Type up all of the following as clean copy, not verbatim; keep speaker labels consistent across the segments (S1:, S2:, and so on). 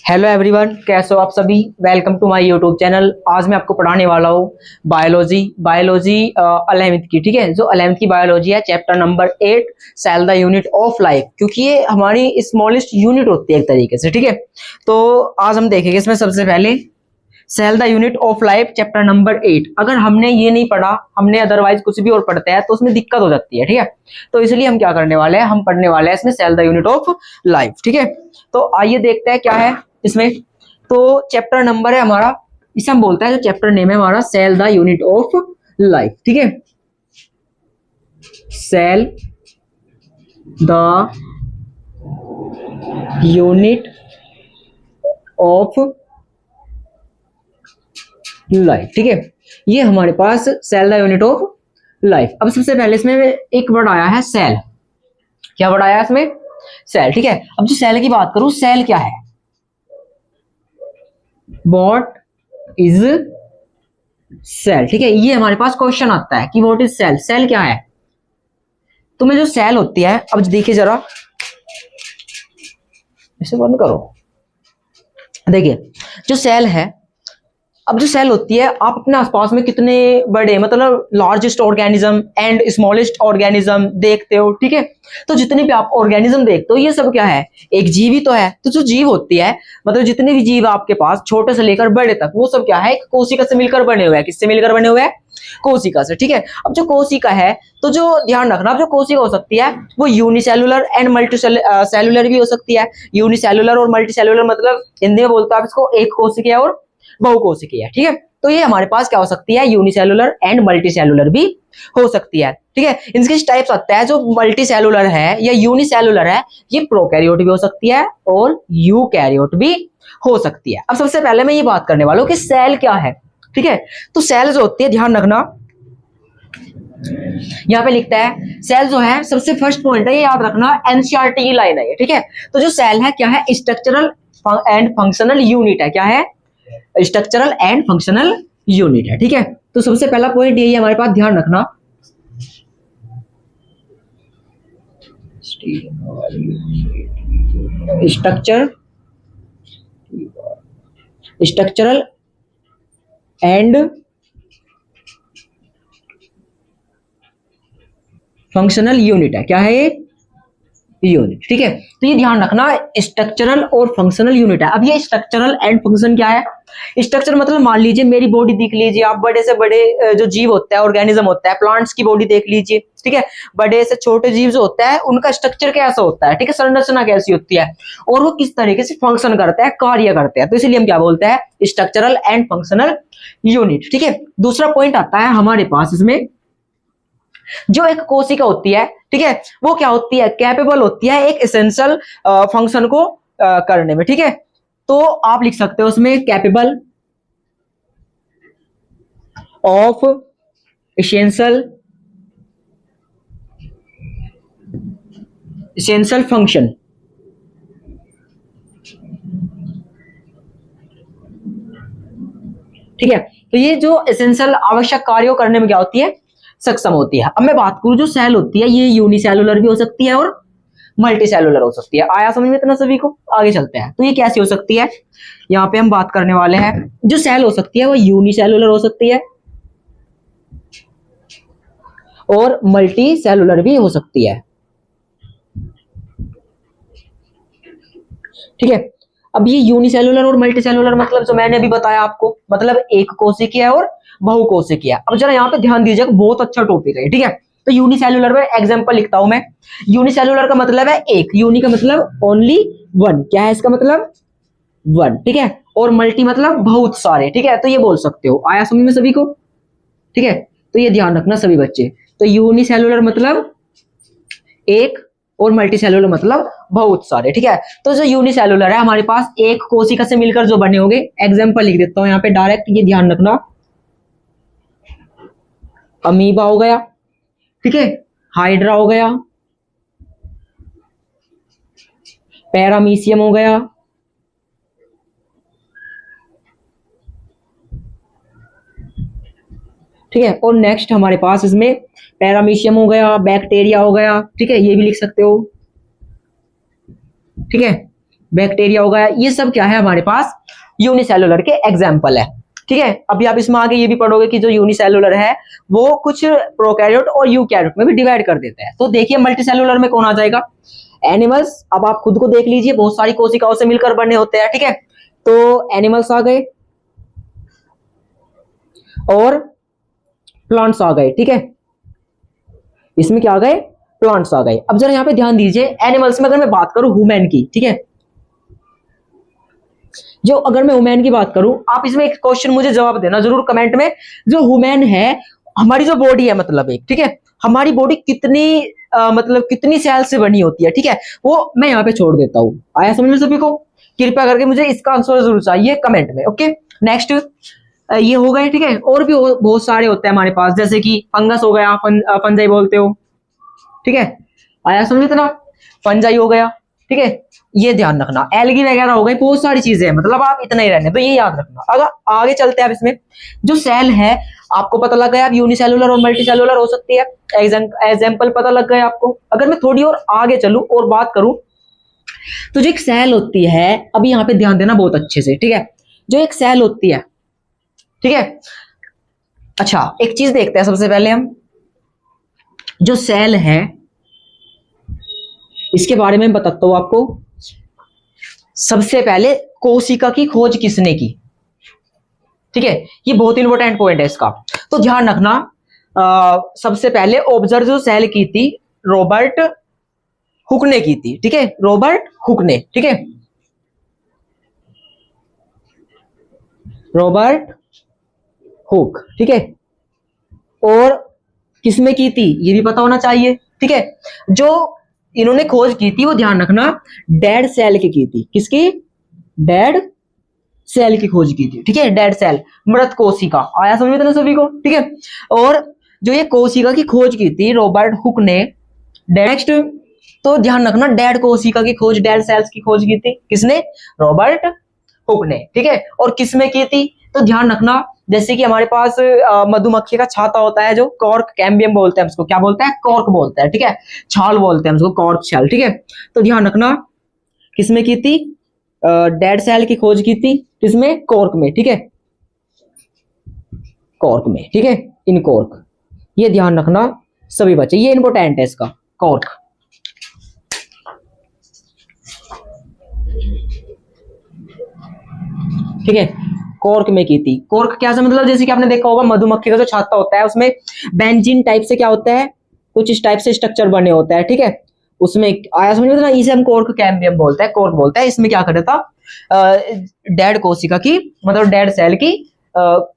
S1: Hello everyone, कैसे हो आप सभी। Welcome to my YouTube channel. आज मैं आपको पढ़ाने वाला हूँ बायोलॉजी 11वीं की। ठीक है, जो 11वीं की बायोलॉजी है, chapter number 8 cell the unit of life, क्योंकि ये हमारी स्मॉलेस्ट यूनिट होती है एक तरीके से। ठीक है, तो आज हम देखेंगे इसमें सबसे पहले cell the unit of life chapter number 8। अगर हमने ये नहीं पढ़ा, हमने अदरवाइज कुछ भी और पढ़ते हैं तो उसमें दिक्कत हो जाती है। ठीक है, तो इसलिए हम क्या करने वाले हैं, हम पढ़ने वाले हैं इसमें cell the unit of life. ठीक है, तो आइए देखते हैं क्या है इसमें। तो चैप्टर नंबर है हमारा, इसे हम बोलते हैं, जो चैप्टर नेम है हमारा, cell the unit of life. ठीक है, cell the unit of life. ठीक है, ये हमारे पास cell the unit of life. अब सबसे पहले इसमें एक वर्ड आया है सेल। क्या वर्ड आया है इसमें? सेल। ठीक है, अब जो सेल की बात करूं, सेल क्या है? What is cell? ठीक है, ये हमारे पास क्वेश्चन आता है कि व्हाट इज सेल, सेल क्या है। तो में जो सेल होती है, अब देखिए जरा, इसे बंद करो। देखिए जो सेल है, अब जो सेल होती है, आप अपने आसपास में कितने बड़े, मतलब largest organism and smallest organism देखते हो। ठीक है, तो जितने भी आप ऑर्गेनिज्म देखते हो, ये सब क्या है? एक जीव ही तो है। तो जो जीव होती है, मतलब जितने भी जीव आपके पास, छोटे से लेकर बड़े तक, वो सब क्या है? एक कोशिका से मिलकर बने हुए हैं। किससे मिलकर बने हुए हैं? कोशिका से। ठीक है, अब जो कोशिका है, तो जो ध्यान रखना, अब जो कोशिका हो सकती है वो यूनिसेलुलर एंड मल्टी सेलुलर भी हो सकती है। यूनिसेलुलर और मल्टी सेलुलर मतलब हिंदी में बोलते हैं आप इसको एक कोशिका और बहुकोशिकीय है। ठीक है, तो ये हमारे पास क्या हो सकती है? यूनिसेलुलर एंड मल्टी सेलुलर भी हो सकती है। ठीक है, इनके टाइप्स आते हैं। जो मल्टी सेलुलर है या यूनिसेलुलर है, ये प्रोकैरियोट भी हो सकती है और यूकैरियोट भी हो सकती है। अब सबसे पहले मैं ये बात करने वाला हूं कि सेल क्या है। ठीक है, तो सेल जो होती है, ध्यान रखना, यहाँ पे लिखता है सेल जो है, सबसे फर्स्ट पॉइंट है, ये याद रखना, एनसीईआरटी की लाइन है ये। ठीक है, तो जो सेल है क्या है? स्ट्रक्चरल एंड फंक्शनल यूनिट है। क्या है? स्ट्रक्चरल एंड फंक्शनल यूनिट है। ठीक है, तो सबसे पहला पॉइंट यही है हमारे पास, ध्यान रखना। स्ट्रक्चरल एंड फंक्शनल यूनिट है। क्या है ये? यूनिट। ठीक है, तो ये ध्यान रखना, स्ट्रक्चरल और फंक्शनल यूनिट है। अब ये स्ट्रक्चरल एंड फंक्शन क्या है? स्ट्रक्चर मतलब मान लीजिए मेरी बॉडी देख लीजिए आप, बड़े से बड़े जो जीव होता है, ऑर्गेनिज्म होता है, प्लांट्स की बॉडी देख लीजिए। ठीक है, बड़े से छोटे जीव जो होता है, उनका स्ट्रक्चर कैसा होता है? ठीक है, संरचना कैसी होती है और वो किस तरीके से फंक्शन करते हैं, कार्य करते हैं। तो इसलिए हम क्या बोलते हैं? Structural and functional unit. ठीक है, दूसरा पॉइंट आता है हमारे पास इसमें, जो एक कोशिका होती है, ठीक है, वो क्या होती है? कैपेबल होती है एक एसेंशियल फंक्शन को करने में। ठीक है, तो आप लिख सकते हो उसमें कैपेबल ऑफ एसेंशियल फंक्शन। ठीक है, तो ये जो एसेंशियल आवश्यक कार्यों करने में क्या होती है? सक्षम होती है। अब मैं बात करूं, जो सेल होती है, ये यूनिसेलुलर भी हो सकती है और मल्टी सेलुलर हो सकती है। आया समझ में इतना सभी को? आगे चलते हैं, तो ये कैसी हो सकती है, यहाँ पे हम बात करने वाले हैं। जो सेल हो सकती है वो यूनिसेलुलर हो सकती है और मल्टी सेलुलर भी हो सकती है। ठीक है, अब ये यूनिसेलुलर और मल्टी सेलुलर मतलब जो मैंने अभी बताया आपको, मतलब एक कोशिकीय और बहुकोशिकीय। अब जरा यहाँ पे ध्यान दीजिएगा, बहुत अच्छा टॉपिक है। ठीक है, तो यूनिसेलुलर में एग्जांपल लिखता हूं मैं। यूनिसेलुलर का मतलब है एक, यूनि का मतलब ओनली वन। क्या है इसका मतलब? वन। ठीक है, और मल्टी मतलब बहुत सारे। ठीक है, तो ये बोल सकते हो। आया समझ में सभी को? ठीक है, तो ये ध्यान रखना सभी बच्चे। तो यूनिसेलुलर मतलब एक और मल्टी सेलुलर मतलब बहुत सारे। ठीक है, तो जो यूनिसेलुलर है हमारे पास, एक कोशिका से मिलकर जो बने होंगे, एग्जांपल लिख देता हूं यहाँ पे डायरेक्ट, ये ध्यान रखना। अमीबा हो गया, ठीक है, हाइड्रा हो गया, पैरामीशियम हो गया, ठीक है, और नेक्स्ट हमारे पास इसमें पैरामीशियम हो गया, बैक्टीरिया हो गया। ठीक है, ये भी लिख सकते हो। ठीक है, बैक्टीरिया हो गया, ये सब क्या है हमारे पास यूनिसेलुलर के एग्जाम्पल है। ठीक है, अभी आप इसमें आगे ये भी पढ़ोगे कि जो यूनिसेलुलर है वो कुछ प्रोकैरियोट और यूकैरियोट में भी डिवाइड कर देता है। तो देखिए मल्टीसेलुलर में कौन आ जाएगा, एनिमल्स। अब आप खुद को देख लीजिए, बहुत सारी कोशिकाओं से मिलकर बने होते हैं। ठीक है, तो एनिमल्स आ गए और प्लांट्स आ गए। ठीक है, इसमें क्या आ गए, प्लांट्स आ गए। अब जरा यहाँ पे ध्यान दीजिए, एनिमल्स में अगर मैं बात करूं ह्यूमन की, ठीक है, जो अगर मैं ह्यूमन की बात करूं, आप इसमें एक क्वेश्चन मुझे जवाब देना जरूर कमेंट में। जो ह्यूमन है, हमारी जो बॉडी है मतलब एक, ठीक है, हमारी बॉडी कितनी मतलब कितनी सेल से बनी होती है, ठीक है, वो मैं यहाँ पे छोड़ देता हूँ। आया समझ में सभी को? कृपया करके मुझे इसका आंसर जरूर चाहिए कमेंट में। ओके, नेक्स्ट ये हो गए। ठीक है, और भी बहुत सारे होते हैं हमारे पास, जैसे कि फंगस हो गया, फंजाई बोलते हो। ठीक है, आया समझ में? फंजाई हो गया। ठीक है, ये ध्यान रखना। एल्गी वगैरह हो गई, बहुत सारी चीजें हैं, मतलब आप इतना ही रहने तो ये याद रखना। अगर आगे चलते हैं आप, इसमें जो सेल है आपको पता लग गया, आप यूनिसेलुलर और मल्टीसेलुलर हो सकती है, एग्जाम्पल पता लग गया आपको। अगर मैं थोड़ी और आगे चलूं और बात करूं, तो जो एक सेल होती है, अभी यहाँ पे ध्यान देना बहुत अच्छे से। ठीक है, जो एक सेल होती है, ठीक है, अच्छा एक चीज देखते हैं सबसे पहले हम, जो सेल है इसके बारे में बताता हूं आपको। सबसे पहले कोशिका की खोज किसने की? ठीक है, ये बहुत इंपॉर्टेंट पॉइंट है इसका, तो ध्यान रखना। सबसे पहले ऑब्जर्व जो सेल की थी, रॉबर्ट हुक ने की थी। ठीक है, रॉबर्ट हुक ने। ठीक है, रॉबर्ट हुक। ठीक है, और किसमें की थी ये भी पता होना चाहिए। ठीक है, जो इन्होंने खोज की थी वो ध्यान रखना डेड सेल की थी। किसकी? डेड सेल की खोज की थी। ठीक है, डेड सेल, मृत कोशिका। आया समझ में सभी को? ठीक है, और जो ये कोशिका की खोज की थी रॉबर्ट हुक ने। नेक्स्ट, तो ध्यान रखना डेड कोशिका की खोज, डेड सेल्स की खोज की थी किसने? रॉबर्ट हुक ने। ठीक है, और किसमें की थी? तो ध्यान रखना, जैसे कि हमारे पास मधुमक्खी का छाता होता है, जो कॉर्क कैम्बियम बोलते हैं उसको, क्या बोलते हैं? कॉर्क बोलते हैं। ठीक है, छाल बोलते हैं उसको, कॉर्क छाल। ठीक है, तो ध्यान रखना किसमें की थी? डेड सेल की खोज की थी किसमें? कॉर्क में। ठीक है, कॉर्क में। ठीक है, इन कॉर्क, ये ध्यान रखना सभी बच्चे, ये इंपॉर्टेंट है इसका, कॉर्क। ठीक है, कॉर्क में की थी। कॉर्क क्या से मतलब, जैसे कि आपने देखा होगा मधुमक्खी का जो छत्ता होता है उसमें बेंजीन टाइप से क्या होता है, कुछ इस टाइप से स्ट्रक्चर बने होता है। ठीक है, उसमें आया समझ में ना, इसे हम कॉर्क कैम्बियम बोलते हैं, कॉर्क बोलते हैं। इसमें क्या कर रहा था, डेड कोशिका की मतलब डेड सेल की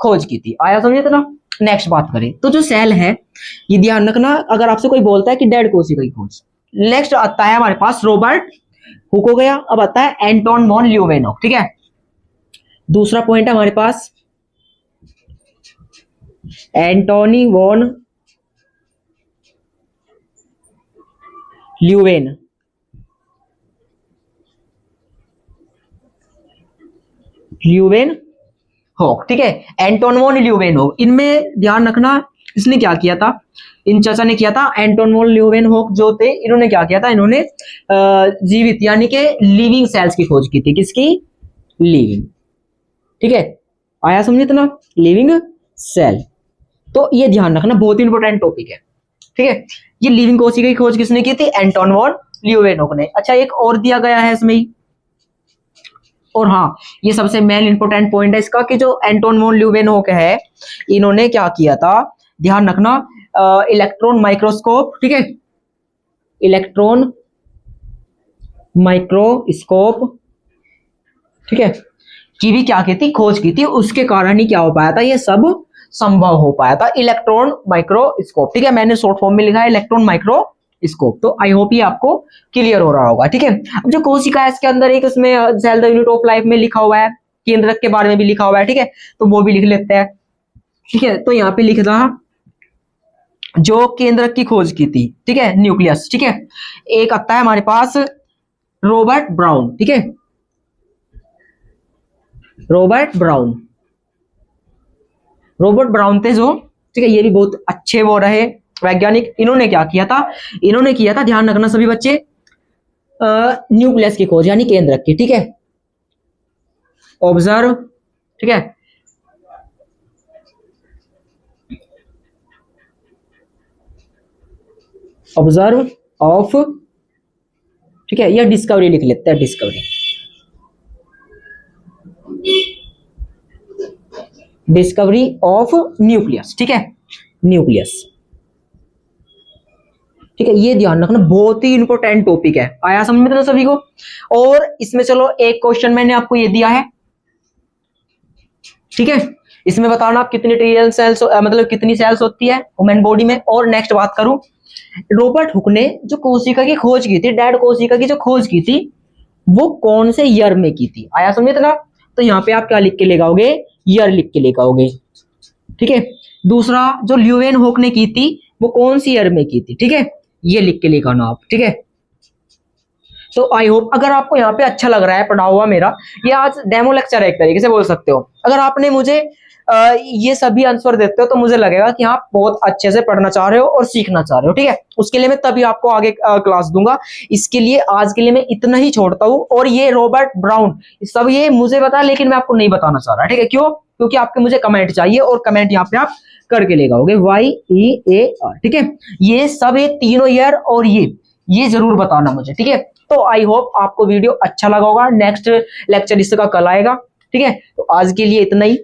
S1: खोज की थी। आया समझ में ना? नेक्स्ट बात करें तो जो सेल है, ये ध्यान रखना, अगर आपसे कोई बोलता है कि डेड कोशिका की खोज, नेक्स्ट आता है हमारे पास रॉबर्ट हुक हो गया। अब आता है एंटोन वॉन ल्यूवेनॉक। ठीक है, दूसरा पॉइंट है हमारे पास एंटोनी वॉन ल्यूवेन। ल्यूवेन होक। ठीक है, एंटोन वॉन ल्यूवेन होक, इनमें ध्यान रखना इसने क्या किया था, इन चाचा ने किया था। एंटोन वॉन ल्यूवेन होक जो थे, इन्होंने क्या किया था, इन्होंने जीवित यानी कि लिविंग सेल्स की खोज की थी। किसकी? लिविंग। ठीक है, आया समझे इतना? Living cell. तो ये ध्यान रखना, बहुत ही इंपॉर्टेंट टॉपिक है। ठीक है, ये लिविंग कोशिका की खोज किसने की थी? एंटोन वॉन ल्यूवेनहोक ने। अच्छा, एक और दिया गया है इसमें ही, और हाँ, ये सबसे मेन इंपॉर्टेंट पॉइंट है इसका कि जो एंटोन वॉन ल्यूवेनहोक है, इन्होंने क्या किया था, ध्यान रखना, इलेक्ट्रॉन माइक्रोस्कोप। ठीक है, इलेक्ट्रॉन माइक्रोस्कोप, ठीक है, की भी क्या की थी, खोज की थी। उसके कारण ही क्या हो पाया था, ये सब संभव हो पाया था, इलेक्ट्रॉन माइक्रोस्कोप। ठीक है, मैंने शॉर्ट फॉर्म में लिखा है इलेक्ट्रॉन माइक्रोस्कोप। तो आई होप ये आपको क्लियर हो रहा होगा। ठीक है, अब जो कोशिका है इसके अंदर एक उसमें cell the unit of life में लिखा हुआ है, केंद्रक के बारे में भी लिखा हुआ है। ठीक है, तो वो भी लिख लेते हैं। ठीक है, तो यहाँ पे लिख रहा जो केंद्रक की खोज की थी, ठीक है, न्यूक्लियस। ठीक है, एक आता है हमारे पास रॉबर्ट ब्राउन। ठीक है, रॉबर्ट ब्राउन, रॉबर्ट ब्राउन थे जो, ठीक है, ये भी बहुत अच्छे वो रहे वैज्ञानिक। इन्होंने क्या किया था, इन्होंने किया था, ध्यान रखना सभी बच्चे, न्यूक्लियस की खोज यानी केंद्रक की, ठीक है। ऑब्जर्व, ठीक है, ऑब्जर्व ऑफ, ठीक है, या डिस्कवरी लिख लेते हैं, डिस्कवरी, डिस्कवरी ऑफ न्यूक्लियस, ठीक है, न्यूक्लियस, ठीक है। ये ध्यान रखना, बहुत ही इंपॉर्टेंट टॉपिक है। आया समझ में तो सभी को। और इसमें चलो एक क्वेश्चन मैंने आपको ये दिया है, ठीक है, इसमें बताना आप कितनी ट्रिलियन सेल्स, मतलब कितनी सेल्स होती है ह्यूमन बॉडी में। और नेक्स्ट बात करूं, रॉबर्ट हुक ने जो कोशिका की खोज की थी, डेड कोशिका की जो खोज की थी, वो कौन से ईयर में की थी। आया समझ में? तो यहाँ पे आप क्या लिख के लेके आओगे, ईयर लिख के लेके आओगे, ठीक है। दूसरा, जो ल्यूवेन हुक ने की थी वो कौन सी ईयर में की थी, ठीक है, ये लिख के लेके आना आप, ठीक है। तो आई होप अगर आपको यहाँ पे अच्छा लग रहा है पढ़ा हुआ मेरा, ये आज डेमो लेक्चर है एक तरीके से बोल सकते हो। अगर आपने मुझे ये सभी आंसर देते हो तो मुझे लगेगा कि आप बहुत अच्छे से पढ़ना चाह रहे हो और सीखना चाह रहे हो, ठीक है। उसके लिए मैं तभी आपको आगे क्लास दूंगा। इसके लिए आज के लिए मैं इतना ही छोड़ता हूँ। और ये रॉबर्ट ब्राउन सब ये मुझे पता है, लेकिन मैं आपको नहीं बताना चाह रहा, ठीक है। क्यों? क्योंकि आपके मुझे कमेंट चाहिए और कमेंट यहाँ पे आप करके ले जाओगे, YEAR, ठीक है। ये सब ये तीनों ईयर और ये जरूर बताना मुझे, ठीक है। तो आई होप आपको वीडियो अच्छा लगा होगा। नेक्स्ट लेक्चर इसका कल आएगा, ठीक है। तो आज के लिए इतना ही।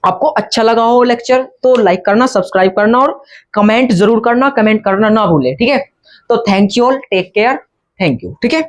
S1: आपको अच्छा लगा हो लेक्चर तो लाइक करना, सब्सक्राइब करना और कमेंट जरूर करना, कमेंट करना ना भूले, ठीक है। तो thank you all, take care, thank you, ठीक है।